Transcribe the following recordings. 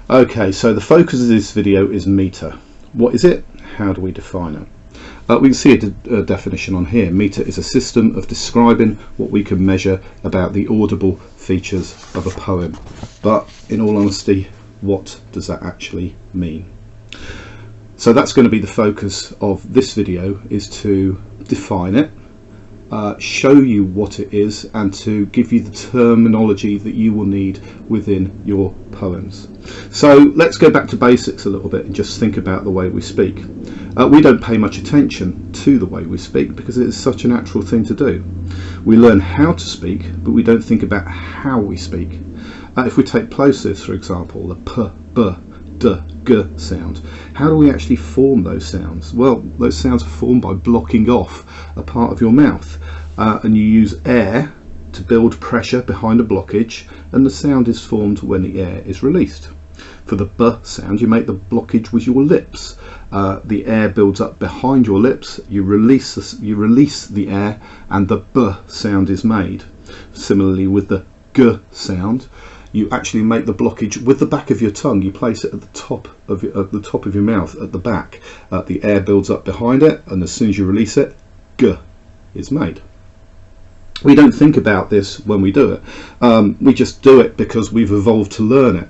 Okay, so the focus of this video is metre. What is it? How do we define it? We can see a definition on here. Metre is a system of describing what we can measure about the audible features of a poem. But in all honesty, what does that actually mean? So that's going to be the focus of this video, is to define it, show you what it is, and to give you the terminology that you will need within your poems. So let's go back to basics a little bit and just think about the way we speak. We don't pay much attention to the way we speak because it is such a natural thing to do. We learn how to speak, but we don't think about how we speak. If we take plosives, for example, the p, b, d, g sound, how do we actually form those sounds? Well, those sounds are formed by blocking off a part of your mouth, and you use air to build pressure behind a blockage, and the sound is formed when the air is released. For the b sound, you make the blockage with your lips. The air builds up behind your lips, you release the air, and the b sound is made. Similarly with the g sound, you actually make the blockage with the back of your tongue. You place it at the top of your mouth, at the back. The air builds up behind it, and as soon as you release it, g is made. We don't think about this when we do it. We just do it because we've evolved to learn it.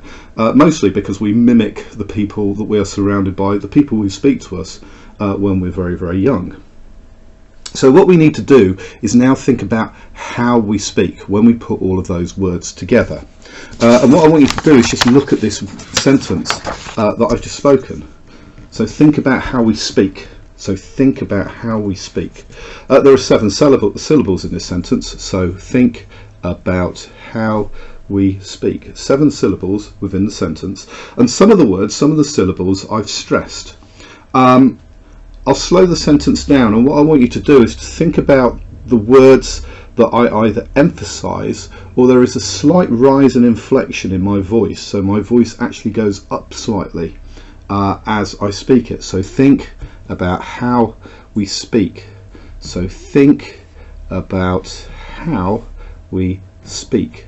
Mostly because we mimic the people that we are surrounded by, the people who speak to us when we're very, very young. So what we need to do is now think about how we speak when we put all of those words together. And what I want you to do is just look at this sentence that I've just spoken. So think about how we speak. So think about how we speak. There are 7 syllables in this sentence, so think about how we speak. 7 syllables within the sentence, and some of the words, some of the syllables I've stressed. I'll slow the sentence down, and what I want you to do is to think about the words that I either emphasize or there is a slight rise in inflection in my voice, so my voice actually goes up slightly as I speak it. So think about how we speak. So think about how we speak.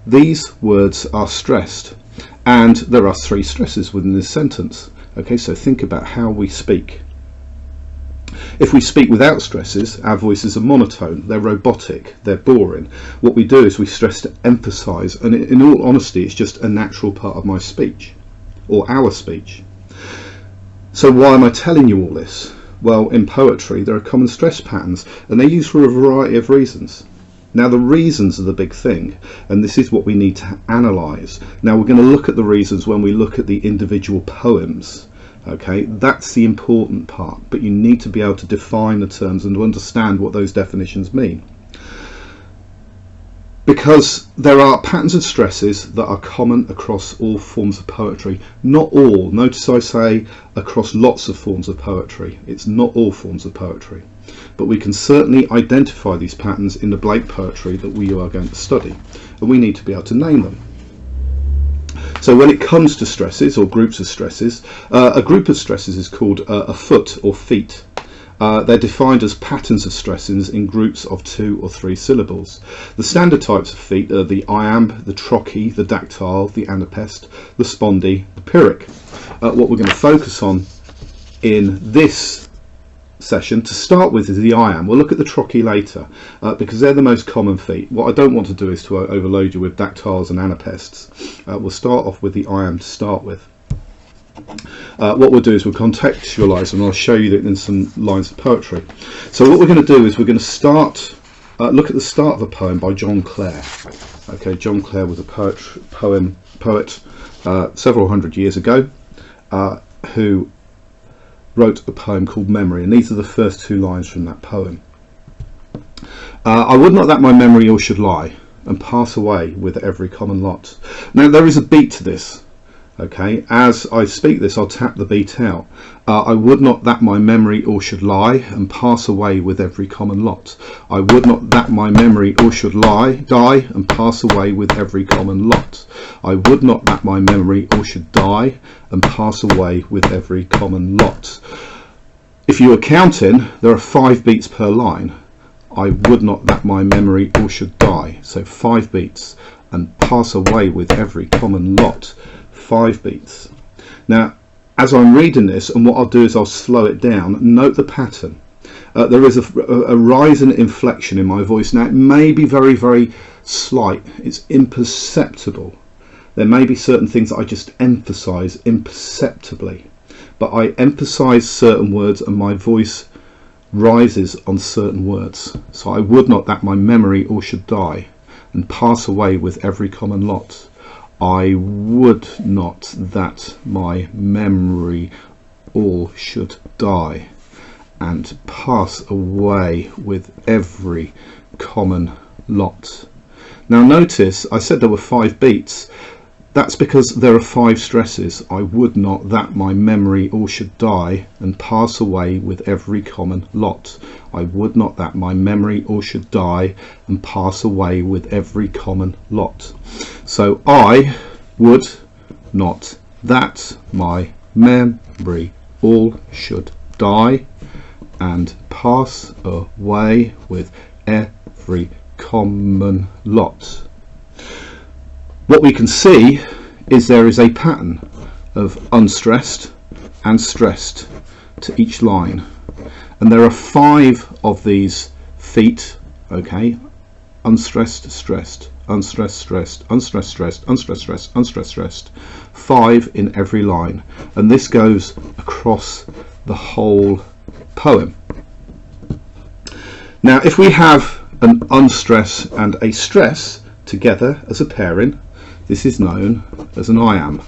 These words are stressed, and there are 3 stresses within this sentence. Okay, so think about how we speak. If we speak without stresses, our voices are monotone, they're robotic, they're boring. What we do is we stress to emphasize, and in all honesty, it's just a natural part of my speech, or our speech. So why am I telling you all this? Well, in poetry there are common stress patterns, and they're used for a variety of reasons. Now the reasons are the big thing, and this is what we need to analyse. Now we're going to look at the reasons when we look at the individual poems. Okay, that's the important part, but you need to be able to define the terms and to understand what those definitions mean. Because there are patterns and stresses that are common across all forms of poetry. Not all. Notice I say across lots of forms of poetry. It's not all forms of poetry. But we can certainly identify these patterns in the blank poetry that we are going to study. And we need to be able to name them. So when it comes to stresses or groups of stresses, a group of stresses is called a foot or feet. They're defined as patterns of stressings in groups of 2 or 3 syllables. The standard types of feet are the iamb, the trochee, the dactyl, the anapest, the spondy, the pyrrhic. What we're going to focus on in this session to start with is the iamb. We'll look at the trochee later because they're the most common feet. What I don't want to do is to overload you with dactyls and anapests. We'll start off with the iamb to start with. What we'll do is we'll contextualise, and I'll show you that in some lines of poetry. So what we're going to do is we're going to start look at the start of a poem by John Clare. Okay, John Clare was a poet several hundred years ago who wrote a poem called Memory, and these are the first 2 lines from that poem. I would not that my memory all should lie and pass away with every common lot. Now there is a beat to this. Okay, as I speak this, I'll tap the beat out. I would not that my memory all should lie and pass away with every common lot. I would not that my memory all should die and pass away with every common lot. I would not that my memory all should die and pass away with every common lot. If you are counting, there are 5 beats per line. I would not that my memory all should die. So 5 beats. and pass away with every common lot, 5 beats. Now, as I'm reading this, and what I'll do is I'll slow it down, note the pattern. There is a rise in inflection in my voice. Now, it may be very, very slight. It's imperceptible. There may be certain things that I just emphasize imperceptibly, but I emphasize certain words and my voice rises on certain words. So I would not that my memory all should die and pass away with every common lot. I would not that my memory all should die and pass away with every common lot. Now notice I said there were 5 beats. That's because there are 5 stresses. I would not that my memory all should die and pass away with every common lot. I would not that my memory all should die and pass away with every common lot. So I would not that my memory all should die and pass away with every common lot. What we can see is there is a pattern of unstressed and stressed to each line, and there are 5 of these feet, okay, unstressed, stressed, unstressed, stressed, unstressed, stressed, unstressed, stressed, unstressed, stressed, 5 in every line, and this goes across the whole poem. Now if we have an unstress and a stress together as a pairing, this is known as an iamb.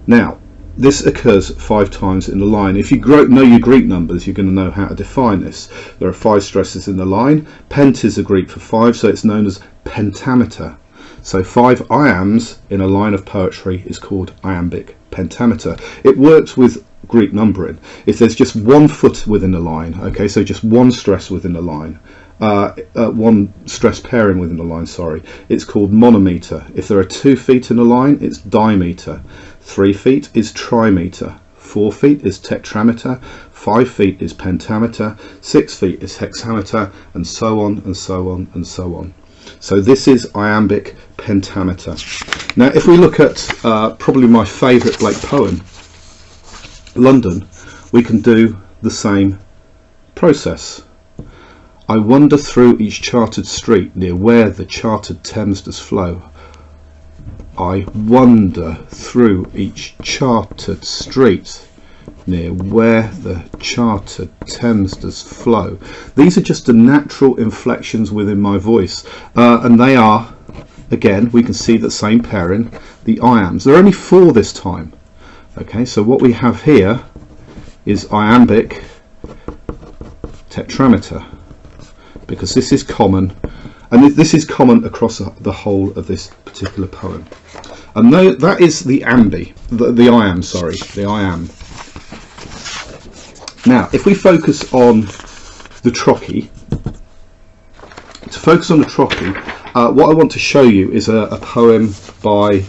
Now this occurs 5 times in the line. If you know your Greek numbers, you're going to know how to define this. There are 5 stresses in the line. Pent is a Greek for 5, so it's known as pentameter. So 5 iambs in a line of poetry is called iambic pentameter. It works with Greek numbering. If there's just 1 foot within the line, okay, so just 1 stress within the line, 1 stress pairing within the line, sorry, it's called monometer. If there are 2 feet in a line, it's dimeter. 3 feet is trimeter. 4 feet is tetrameter. 5 feet is pentameter. 6 feet is hexameter, and so on and so on and so on. So this is iambic pentameter. Now if we look at probably my favourite Blake poem, London, we can do the same process. I wander through each chartered street near where the chartered Thames does flow. I wander through each chartered street near where the chartered Thames does flow. These are just the natural inflections within my voice, and they are, again, we can see the same pairing, the iambs. There are only 4 this time. Okay, so what we have here is iambic tetrameter, because this is common, and this is common across the whole of this particular poem. And that is the ambi, the iamb, sorry, the iamb. Now, if we focus on the trochee, to focus on the trochee, what I want to show you is a poem by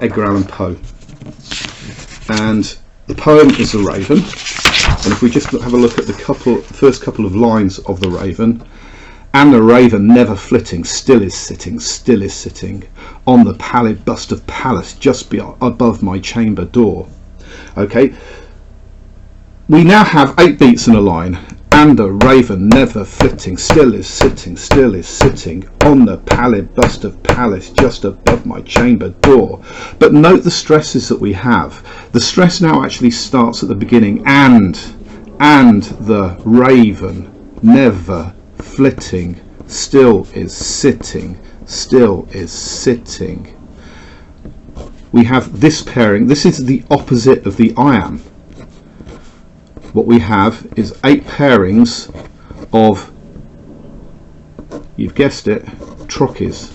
Edgar Allan Poe. And the poem is The Raven, and if we just have a look at the first couple of lines of The Raven, and the raven never flitting, still is sitting on the pallid bust of Pallas just above my chamber door. Okay, we now have 8 beats in a line, and the raven never flitting, still is sitting on the pallid bust of Pallas just above my chamber door. But note the stresses that we have. The stress now actually starts at the beginning, and the raven never flitting, still is sitting. We have this pairing. This is the opposite of the iamb. What we have is 8 pairings of, you've guessed it, trochees.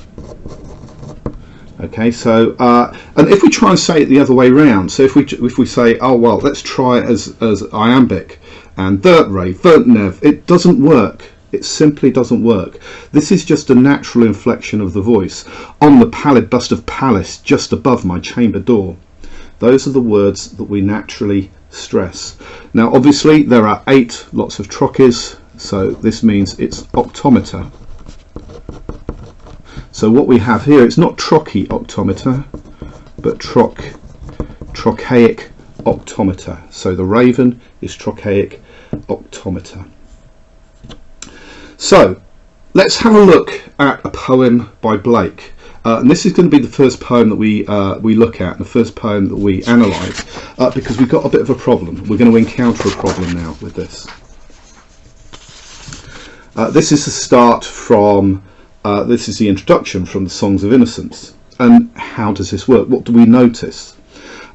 Okay, so and if we try and say it the other way round, so if we say, oh well, let's try it as iambic, and dirt rave, vert nev, it doesn't work. It simply doesn't work. This is just a natural inflection of the voice. On the pallid bust of Pallas just above my chamber door. Those are the words that we naturally stress. Now obviously there are 8 lots of trochees, so this means it's octometer. So what we have here, it's not trochee octometer, but trochaic octometer. So the raven is trochaic octometer. So let's have a look at a poem by Blake. And this is going to be the first poem that we look at, and the first poem that we analyse, because we've got a bit of a problem. We're going to encounter a problem now with this. This is the start from, this is the introduction from the Songs of Innocence. And how does this work? What do we notice?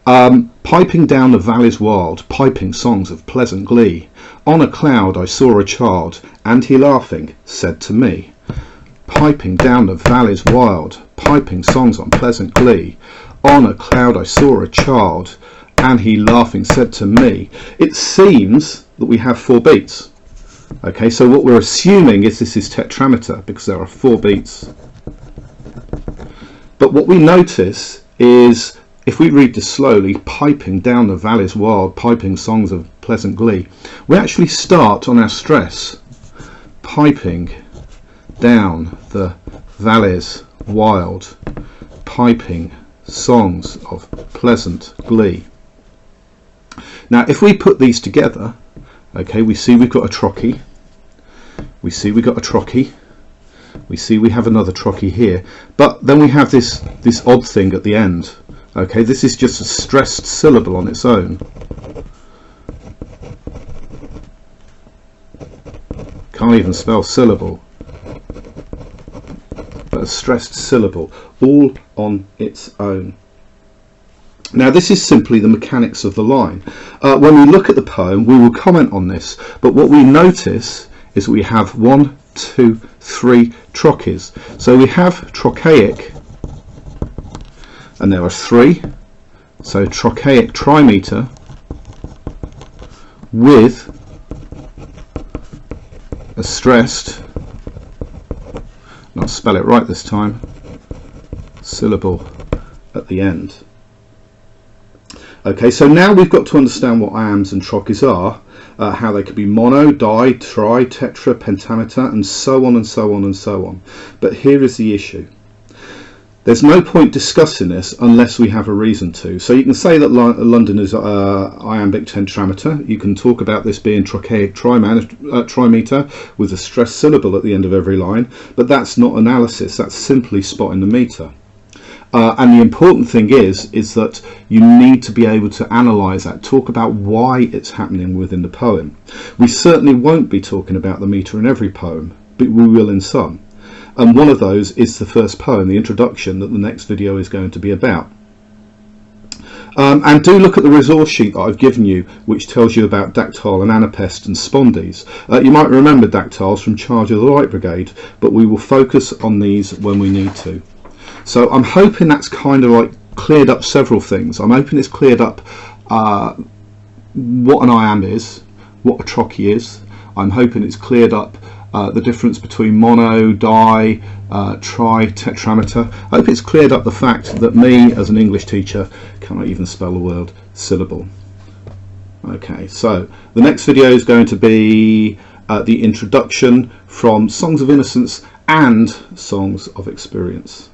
Piping down the valleys wild, piping songs of pleasant glee. On a cloud I saw a child, and he laughing said to me. Piping down the valleys wild, piping songs on pleasant glee. On a cloud I saw a child, and he laughing said to me. It seems that we have 4 beats. Okay, so what we're assuming is this is tetrameter, because there are 4 beats. But what we notice is, if we read this slowly, piping down the valleys wild, piping songs of pleasant glee, we actually start on our stress. Piping down the valleys wild, piping songs of pleasant glee. Now if we put these together, okay, we see we've got a trochee, we see we've got a trochee, we see we have another trochee here, but then we have this odd thing at the end. Okay, this is just a stressed syllable on its own. Can't even spell syllable, but a stressed syllable all on its own. Now this is simply the mechanics of the line. When we look at the poem, we will comment on this, but what we notice is we have 1, 2, 3 trochees. So we have trochaic, and there are 3, so trochaic trimeter with a stressed, and I'll spell it right this time, syllable at the end. Okay, so now we've got to understand what iambs and trochees are, how they could be mono, di, tri, tetra, pentameter, and so on and so on and so on. But here is the issue. There's no point discussing this unless we have a reason to. So you can say that London is iambic tetrameter. You can talk about this being trochaic trimeter with a stressed syllable at the end of every line, but that's not analysis, that's simply spotting the meter. And the important thing is that you need to be able to analyse that, talk about why it's happening within the poem. We certainly won't be talking about the metre in every poem, but we will in some. And one of those is the first poem, the introduction, that the next video is going to be about. And do look at the resource sheet that I've given you, which tells you about dactyl and anapest and spondees. You might remember dactyls from Charge of the Light Brigade, but we will focus on these when we need to. So I'm hoping that's kind of like cleared up several things. I'm hoping it's cleared up what an iamb is, what a trochee is. I'm hoping it's cleared up the difference between mono, di, tri, tetrameter. I hope it's cleared up the fact that me as an English teacher cannot even spell the word syllable. Okay, so the next video is going to be the introduction from Songs of Innocence and Songs of Experience.